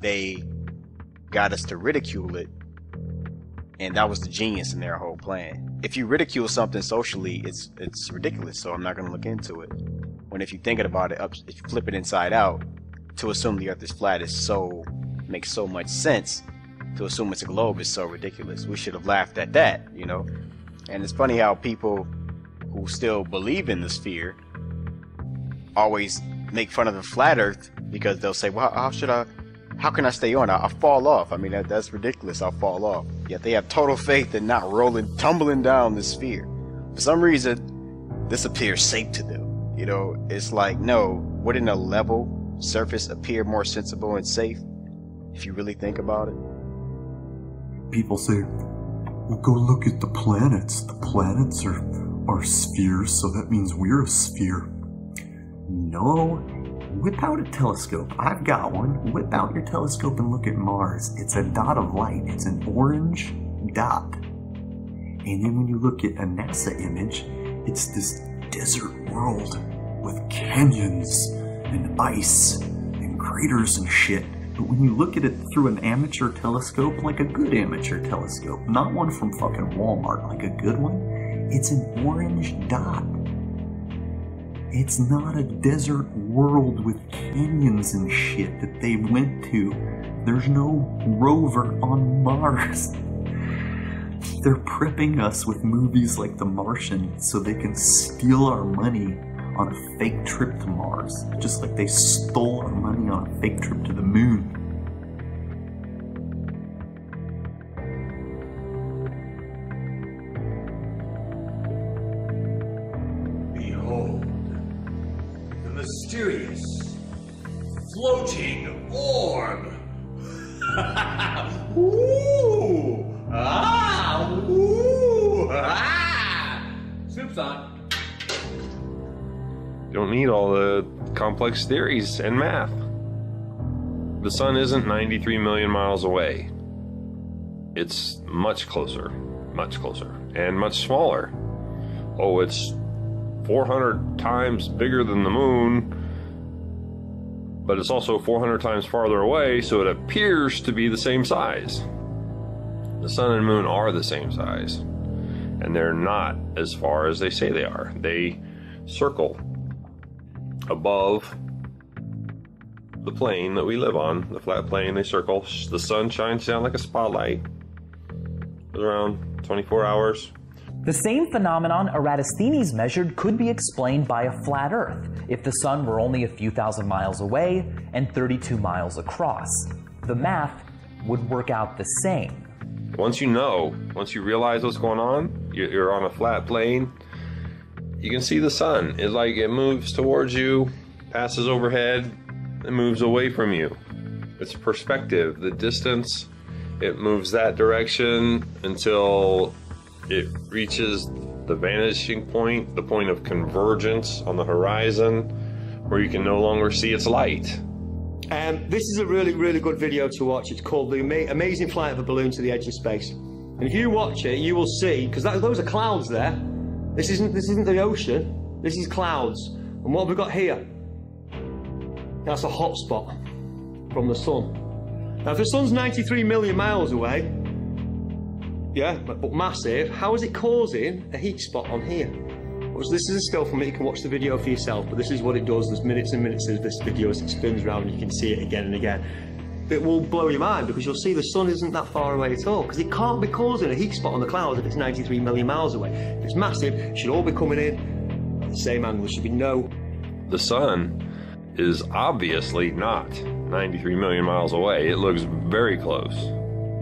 they got us to ridicule it, and that was the genius in their whole plan. If you ridicule something socially, it's ridiculous, so I'm not going to look into it. When if you're thinking about it, if you flip it inside out, to assume the earth is flat makes so much sense. To assume it's a globe is so ridiculous. We should have laughed at that, you know? And it's funny how people who still believe in the sphere always make fun of the flat earth, because they'll say, well, how can I stay on? I'll fall off. I mean, that's ridiculous. I'll fall off. Yet they have total faith in not tumbling down the sphere. For some reason, this appears safe to them. You know, it's like, no, wouldn't a level surface appear more sensible and safe if you really think about it? People say, well, go look at the planets. The planets are spheres, so that means we're a sphere. No, whip out a telescope. I've got one. Whip out your telescope and look at Mars. It's a dot of light. It's an orange dot. And then when you look at a NASA image, it's this desert world with canyons and ice and craters and shit. But when you look at it through an amateur telescope, like a good amateur telescope, not one from fucking Walmart, like a good one, it's an orange dot. It's not a desert world with canyons and shit that they went to. There's no rover on Mars. They're prepping us with movies like The Martian so they can steal our money on a fake trip to Mars, just like they stole our money on a fake trip to the moon. Behold, the mysterious floating orb. Ooh! Ah! Ooh! Ah! Soup's on. You don't need all the complex theories and math. The sun isn't 93 million miles away. It's much closer, and much smaller. Oh, it's 400 times bigger than the moon, but it's also 400 times farther away, so it appears to be the same size. The sun and moon are the same size, and they're not as far as they say they are. They circle above the plane that we live on, the flat plane. They circle. The sun shines down like a spotlight. It's around 24 hours. The same phenomenon Eratosthenes measured could be explained by a flat Earth if the sun were only a few thousand miles away and 32 miles across. The math would work out the same. Once you realize what's going on, you're on a flat plane, you can see the sun. It moves towards you, passes overhead, and moves away from you. It's perspective, the distance. It moves that direction until it reaches the vanishing point, the point of convergence on the horizon, where you can no longer see its light. This is a really, really good video to watch. It's called The Amazing Flight of a Balloon to the Edge of Space. And if you watch it, you will see, because those are clouds there. This isn't the ocean. This is clouds. And what have we got here? That's a hot spot from the sun. Now, if the sun's 93 million miles away, yeah, but massive, how is it causing a heat spot on here? Well, this is a still from it. You can watch the video for yourself, but this is what it does. There's minutes and minutes of this video as it spins around, and you can see it again and again. It will blow your mind, because you'll see the sun isn't that far away at all, because it can't be causing a heat spot on the clouds if it's 93 million miles away. If it's massive, it should all be coming in at the same angle. There should be no... The sun is obviously not 93 million miles away. It looks very close.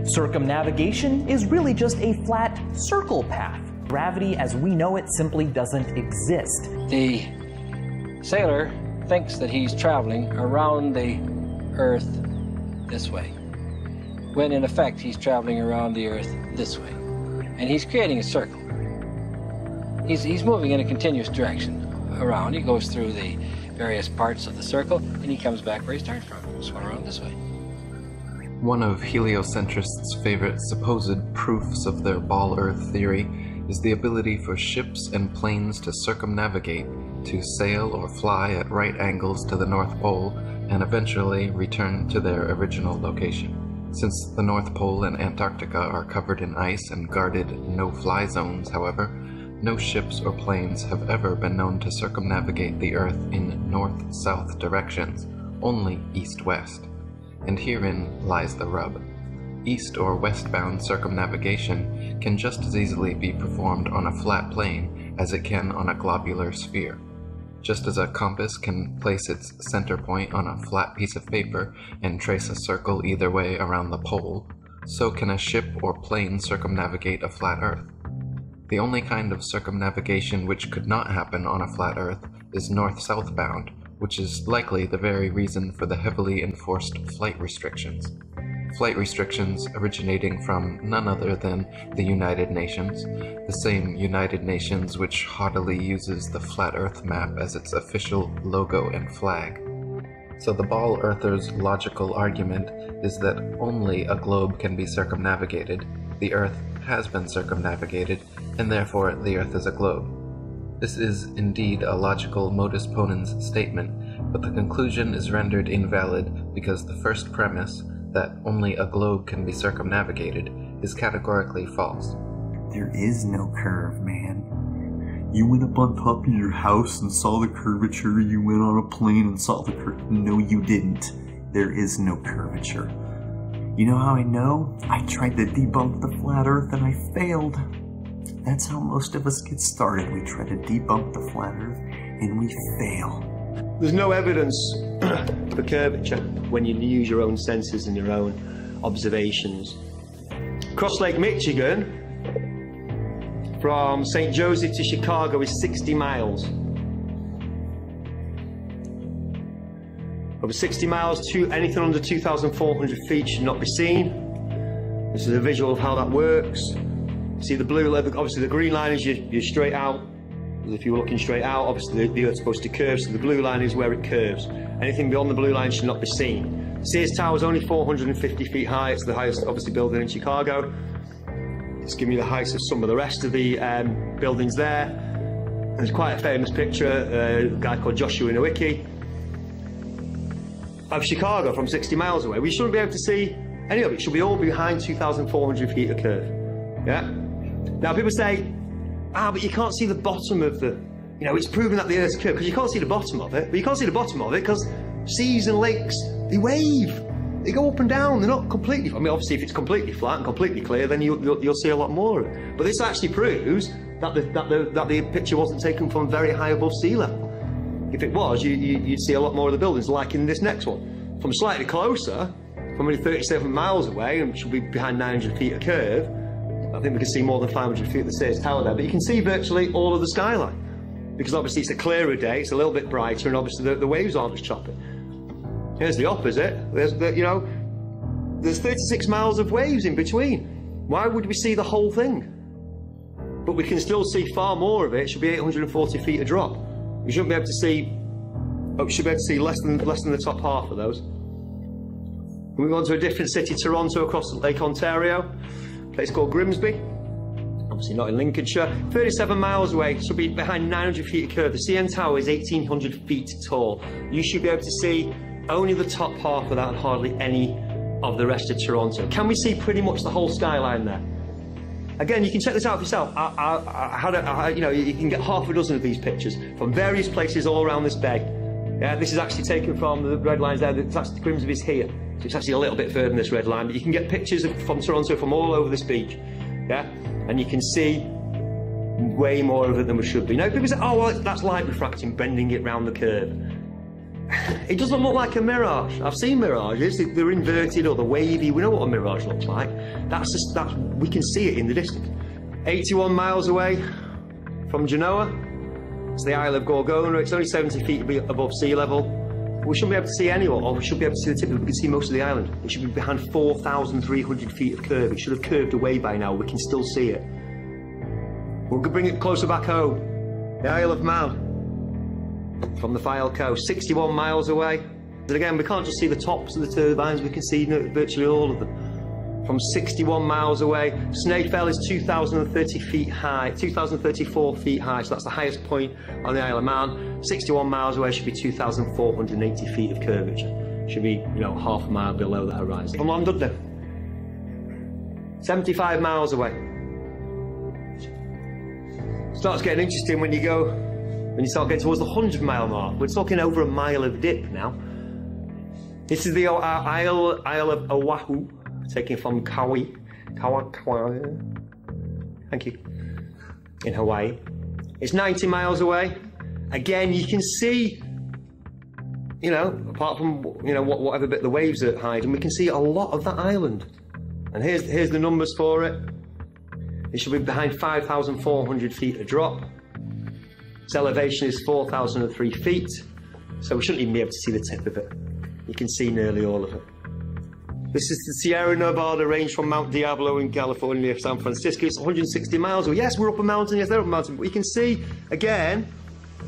Circumnavigation is really just a flat circle path. Gravity as we know it simply doesn't exist. The sailor thinks that he's traveling around the Earth this way, when in effect he's traveling around the Earth this way. And he's creating a circle. He's moving in a continuous direction around. He goes through the various parts of the circle, and he comes back where he started from. He's going around this way. One of heliocentrists' favorite supposed proofs of their ball Earth theory is the ability for ships and planes to circumnavigate to sail or fly at right angles to the North Pole and eventually return to their original location. Since the North Pole and Antarctica are covered in ice and guarded no-fly zones, however, no ships or planes have ever been known to circumnavigate the Earth in north-south directions, only east-west. And herein lies the rub. East or westbound circumnavigation can just as easily be performed on a flat plane as it can on a globular sphere. Just as a compass can place its center point on a flat piece of paper and trace a circle either way around the pole, so can a ship or plane circumnavigate a flat Earth. The only kind of circumnavigation which could not happen on a flat Earth is north-south bound, which is likely the very reason for the heavily enforced flight restrictions. Flight restrictions originating from none other than the United Nations, the same United Nations which haughtily uses the flat Earth map as its official logo and flag. So the ball earther's logical argument is that only a globe can be circumnavigated, the Earth has been circumnavigated, and therefore the Earth is a globe. This is indeed a logical modus ponens statement, but the conclusion is rendered invalid because the first premise, that only a globe can be circumnavigated, is categorically false. There is no curve, man. You went up on top of your house and saw the curvature. You went on a plane and saw the curve. No, you didn't. There is no curvature. You know how I know? I tried to debunk the flat Earth and I failed. That's how most of us get started. We try to debunk the flat Earth and we fail. There's no evidence for curvature when you use your own senses and your own observations. Across Lake Michigan, from St. Joseph to Chicago, is 60 miles. Over 60 miles, anything under 2,400 feet should not be seen. This is a visual of how that works. See the blue, obviously the green line is you're straight out. If you were looking straight out, obviously the Earth's supposed to curve, so the blue line is where it curves. Anything beyond the blue line should not be seen. The Sears Tower is only 450 feet high. It's the highest, obviously, building in Chicago. It's giving you the heights of some of the rest of the buildings there. There's quite a famous picture, a guy called Joshua Nowicki, of Chicago from 60 miles away. We shouldn't be able to see any of it. It should be all behind 2,400 feet of curve. Yeah? Now people say, but you can't see the bottom of the, it's proven that the Earth's curved, because you can't see the bottom of it. But you can't see the bottom of it because seas and lakes, they wave. They go up and down, they're not completely, obviously if it's completely flat and completely clear, then you'll see a lot more of it. But this actually proves that the picture wasn't taken from very high above sea level. If it was, you'd see a lot more of the buildings, like in this next one. From slightly closer, from only 37 miles away, and should be behind 900 feet of curve, I think we can see more than 500 feet of the Sears Tower there, but you can see virtually all of the skyline. Because obviously it's a clearer day, it's a little bit brighter, and obviously the waves aren't as choppy. Here's the opposite. There's 36 miles of waves in between. Why would we see the whole thing? But we can still see far more of it. It should be 840 feet a drop. We shouldn't be able to see. We should be able to see less than the top half of those. We move on to a different city, Toronto, across Lake Ontario. A place called Grimsby. Obviously not in Lincolnshire. 37 miles away. Should be behind 900 feet of curve. The CN Tower is 1,800 feet tall. You should be able to see only the top half of that and hardly any of the rest of Toronto. Can we see pretty much the whole skyline there? Again, you can check this out for yourself. You can get half a dozen of these pictures from various places all around this bay. Yeah, this is actually taken from the red lines there. It's actually Grimsby's here, so it's actually a little bit further than this red line. But you can get pictures from Toronto from all over this beach. Yeah, and you can see way more of it than we should be. Now, people say, "Oh, well, that's light refracting, bending it round the curve." It doesn't look like a mirage. I've seen mirages. They're inverted or they're wavy. We know what a mirage looks like. We can see it in the distance. 81 miles away from Genoa. It's the Isle of Gorgona. It's only 70 feet above sea level. We shouldn't be able to see anyone, or we should be able to see the tip. We can see most of the island. It should be behind 4,300 feet of curve. It should have curved away by now. We can still see it. We'll bring it closer back home. The Isle of Man. From the File Coast, 61 miles away. And again, we can't just see the tops of the turbines, we can see virtually all of them. from 61 miles away. Snæfell is 2,030 feet high, 2,034 feet high, so that's the highest point on the Isle of Man. 61 miles away should be 2,480 feet of curvature. Should be, you know, half a mile below the horizon. From London, 75 miles away. Starts getting interesting when you start getting towards the 100-mile mark. We're talking over a mile of dip now. This is the Isle of Oahu, taken from Kauai. Thank you. In Hawaii. It's 90 miles away. Again, you can see, you know, apart from, you know, whatever bit the waves are hiding, we can see a lot of that island. And here's the numbers for it. It should be behind 5,400 feet of drop. Its elevation is 4,003 feet, so we shouldn't even be able to see the tip of it. You can see nearly all of it. This is the Sierra Nevada range from Mount Diablo in California, San Francisco. It's 160 miles away. Yes, we're up a mountain. Yes, they're up a mountain. But you can see, again,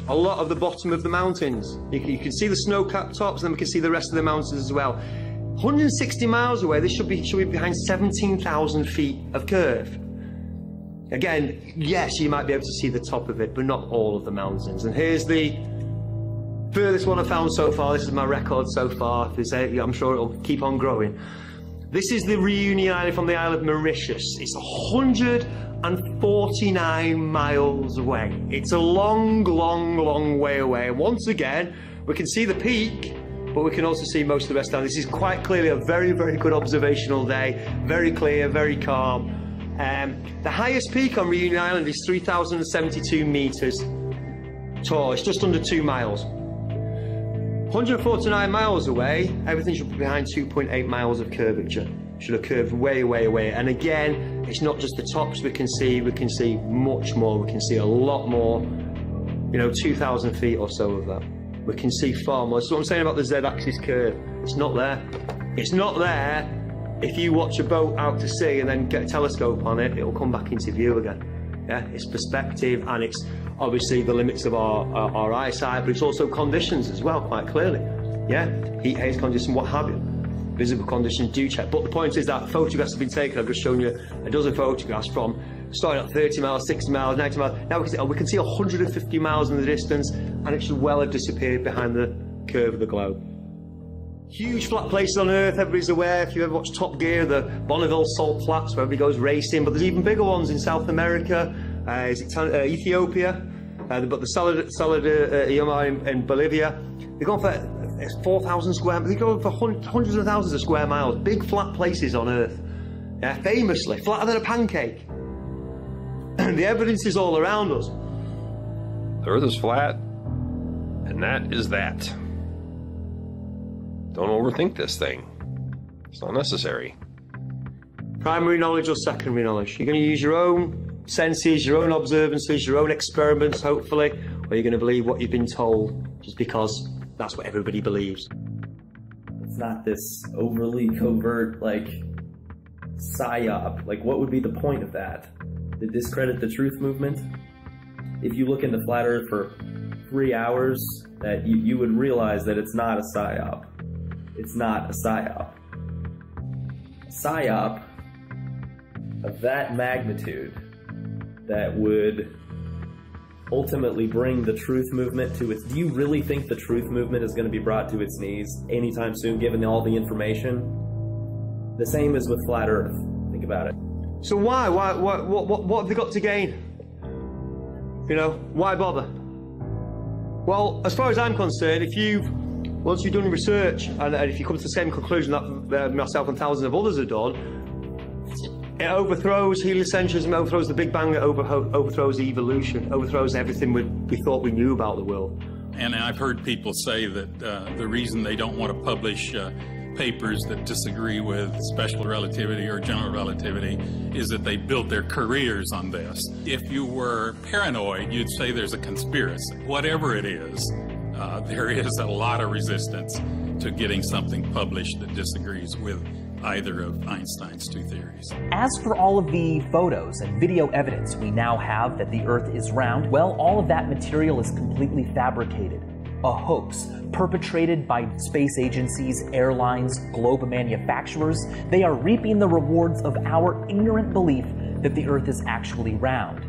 a lot of the bottom of the mountains. You can see the snow-capped tops, and then we can see the rest of the mountains as well. 160 miles away, this should be behind 17,000 feet of curve. Again, yes, you might be able to see the top of it, but not all of the mountains. And here's the furthest one I've found so far. This is my record so far. I'm sure it'll keep on growing. This is the Reunion Island from the Isle of Mauritius. It's 149 miles away. It's a long, long, long way away. And once again, we can see the peak, but we can also see most of the rest down. This is quite clearly a very, very good observational day. Very clear, very calm. The highest peak on Reunion Island is 3,072 meters tall. It's just under 2 miles. 149 miles away, everything should be behind 2.8 miles of curvature. Should have curved way, way away. And again, it's not just the tops we can see much more. We can see a lot more, you know, 2,000 feet or so of that. We can see far more. That's what I'm saying about the Z-axis curve. It's not there. It's not there. If you watch a boat out to sea and then get a telescope on it, it'll come back into view again. Yeah, it's perspective, and it's obviously the limits of our eyesight, but it's also conditions as well, quite clearly. Yeah, heat, haze conditions, what have you. Visible conditions do check. But the point is that photographs have been taken. I've just shown you a dozen photographs from starting at 30 miles, 60 miles, 90 miles. Now we can see 150 miles in the distance, and it should well have disappeared behind the curve of the globe. Huge flat places on Earth, everybody's aware. If you ever watch Top Gear, the Bonneville Salt Flats, where everybody goes racing, but there's even bigger ones in South America. Ethiopia? But the Saladillo in Bolivia. They've gone for 4,000 square miles. They go for hundreds of thousands of square miles. Big flat places on Earth. Yeah, famously, flatter than a pancake. The evidence is all around us. The Earth is flat, and that is that. Don't overthink this thing. It's not necessary. Primary knowledge or secondary knowledge? You're going to use your own senses, your own observances, your own experiments, hopefully, or you're going to believe what you've been told just because that's what everybody believes. It's not this overly covert, like, psyop. Like, what would be the point of that? To discredit the truth movement? If you look into Flat Earth for 3 hours, that you would realize that it's not a psyop. It's not a psyop. A psyop of that magnitude that would ultimately bring the truth movement to its... Do you really think the truth movement is going to be brought to its knees anytime soon, given all the information? The same as with Flat Earth. Think about it. So why? What have they got to gain? You know, why bother? Well, as far as I'm concerned, once you've done research, and if you come to the same conclusion that myself and thousands of others have done, it overthrows heliocentrism, overthrows the Big Bang, it overthrows evolution, overthrows everything we thought we knew about the world. And I've heard people say that the reason they don't want to publish papers that disagree with special relativity or general relativity is that they built their careers on this. If you were paranoid, you'd say there's a conspiracy. Whatever it is, there is a lot of resistance to getting something published that disagrees with either of Einstein's two theories. As for all of the photos and video evidence we now have that the Earth is round, well, all of that material is completely fabricated. a hoax perpetrated by space agencies, airlines, globe manufacturers. They are reaping the rewards of our ignorant belief that the Earth is actually round.